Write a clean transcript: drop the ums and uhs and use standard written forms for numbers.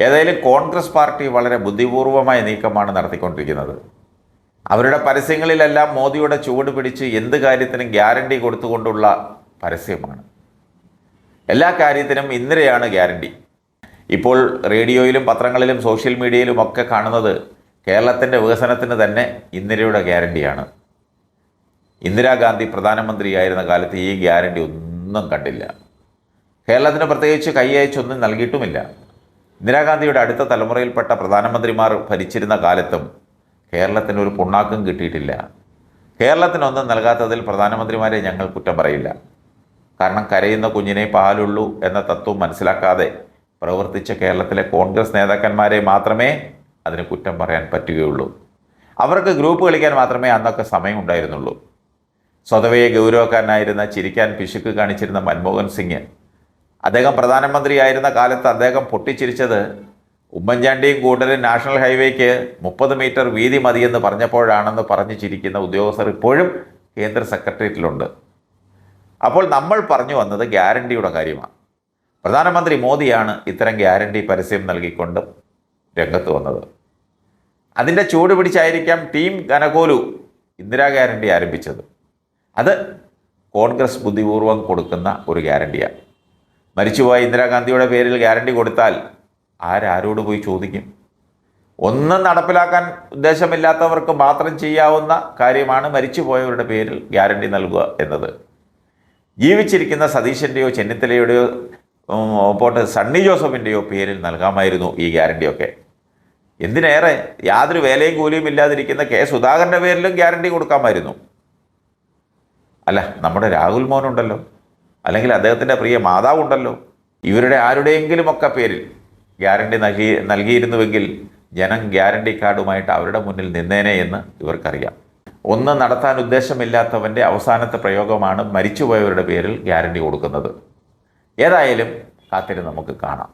ഏതായാലും കോൺഗ്രസ് പാർട്ടി വളരെ ബുദ്ധിപൂർവമായ നീക്കമാണ് നടത്തിക്കൊണ്ടിരിക്കുന്നത്. അവരുടെ പരസ്യങ്ങളിലെല്ലാം മോദിയുടെ ചുവട് പിടിച്ച് എന്ത് കാര്യത്തിനും ഗ്യാരണ്ടി കൊടുത്തുകൊണ്ടുള്ള പരസ്യമാണ്. എല്ലാ കാര്യത്തിനും ഇന്ദിരയാണ് ഗ്യാരണ്ടി. ഇപ്പോൾ റേഡിയോയിലും പത്രങ്ങളിലും സോഷ്യൽ മീഡിയയിലും ഒക്കെ കാണുന്നത് കേരളത്തിൻ്റെ വികസനത്തിന് തന്നെ ഇന്ദിരയുടെ ഗ്യാരണ്ടിയാണ്. ഇന്ദിരാഗാന്ധി പ്രധാനമന്ത്രിയായിരുന്ന കാലത്ത് ഈ ഗ്യാരണ്ടി ഒന്നും കണ്ടില്ല. കേരളത്തിന് പ്രത്യേകിച്ച് കൈയച്ചൊന്നും നൽകിയിട്ടുമില്ല. ഇന്ദിരാഗാന്ധിയുടെ അടുത്ത തലമുറയിൽപ്പെട്ട പ്രധാനമന്ത്രിമാർ ഭരിച്ചിരുന്ന കാലത്തും കേരളത്തിനൊരു പുണ്ണാക്കും കിട്ടിയിട്ടില്ല. കേരളത്തിനൊന്നും നൽകാത്തതിൽ പ്രധാനമന്ത്രിമാരെ ഞങ്ങൾ കുറ്റം പറയില്ല. കാരണം കരയുന്ന കുഞ്ഞിനെ പാലുള്ളൂ എന്ന തത്വം മനസ്സിലാക്കാതെ പ്രവർത്തിച്ച കേരളത്തിലെ കോൺഗ്രസ് നേതാക്കന്മാരെ മാത്രമേ അതിന് കുറ്റം പറയാൻ പറ്റുകയുള്ളൂ. അവർക്ക് ഗ്രൂപ്പ് കളിക്കാൻ മാത്രമേ അന്നൊക്കെ സമയമുണ്ടായിരുന്നുള്ളൂ. സ്വതവേ ഗൗരവക്കാരനായിരുന്ന, ചിരിക്കാൻ പിശുക്ക് കാണിച്ചിരുന്ന മൻമോഹൻ സിംഗ്, അദ്ദേഹം പ്രധാനമന്ത്രിയായിരുന്ന കാലത്ത് അദ്ദേഹം പൊട്ടിച്ചിരിച്ചത് ഉമ്മൻചാണ്ടിയും കൂട്ടരും നാഷണൽ ഹൈവേക്ക് 30 മീറ്റർ വീതി മതിയെന്ന് പറഞ്ഞപ്പോഴാണെന്ന് പറഞ്ഞു ചിരിക്കുന്ന ഉദ്യോഗസ്ഥർ ഇപ്പോഴും കേന്ദ്ര സെക്രട്ടേറിയറ്റിലുണ്ട്. അപ്പോൾ നമ്മൾ പറഞ്ഞു വന്നത് ഗ്യാരണ്ടിയുടെ കാര്യമാണ്. പ്രധാനമന്ത്രി മോദിയാണ് ഇത്തരം ഗ്യാരണ്ടി പരസ്യം നൽകിക്കൊണ്ട് രംഗത്ത് വന്നത്. അതിൻ്റെ ചൂട് പിടിച്ചായിരിക്കാം ടീം കനകോലു ഇന്ദിരാ ഗ്യാരണ്ടി ആരംഭിച്ചത്. അത് കോൺഗ്രസ് ബുദ്ധിപൂർവം കൊടുക്കുന്ന ഒരു ഗ്യാരണ്ടിയാണ്. മരിച്ചുപോയ ഇന്ദിരാഗാന്ധിയുടെ പേരിൽ ഗ്യാരണ്ടി കൊടുത്താൽ ആരോട് പോയി ചോദിക്കും? ഒന്നും നടപ്പിലാക്കാൻ ഉദ്ദേശമില്ലാത്തവർക്ക് മാത്രം ചെയ്യാവുന്ന കാര്യമാണ് മരിച്ചുപോയവരുടെ പേരിൽ ഗ്യാരണ്ടി നൽകുക എന്നത്. ജീവിച്ചിരിക്കുന്ന സതീശൻ്റെയോ ചെന്നിത്തലയുടെയോ പോട്ടെ സണ്ണി ജോസഫിൻ്റെയോ പേരിൽ നൽകാമായിരുന്നു ഈ ഗ്യാരണ്ടിയൊക്കെ. എന്തിനേറെ യാതൊരു വേലയും കൂലിയും ഇല്ലാതിരിക്കുന്ന കെ സുധാകരൻ്റെ പേരിലും ഗ്യാരണ്ടി കൊടുക്കാമായിരുന്നു. അല്ല, നമ്മുടെ രാഹുൽ മോനുണ്ടല്ലോ, അല്ലെങ്കിൽ അദ്ദേഹത്തിൻ്റെ പ്രിയ മാതാവുണ്ടല്ലോ, ഇവരുടെ ആരുടെയെങ്കിലുമൊക്കെ പേരിൽ ഗ്യാരണ്ടി നൽകിയിരുന്നുവെങ്കിൽ ജനം ഗ്യാരണ്ടി കാർഡുമായിട്ട് അവരുടെ മുന്നിൽ നിന്നേനെ എന്ന് ഇവർക്കറിയാം. ഒന്നും നടത്താൻ ഉദ്ദേശമില്ലാത്തവൻ്റെ അവസാനത്തെ പ്രയോഗമാണ് മരിച്ചുപോയവരുടെ പേരിൽ ഗ്യാരണ്ടി കൊടുക്കുന്നത്. ഏതായാലും കാത്തിരുന്ന് നമുക്ക് കാണാം.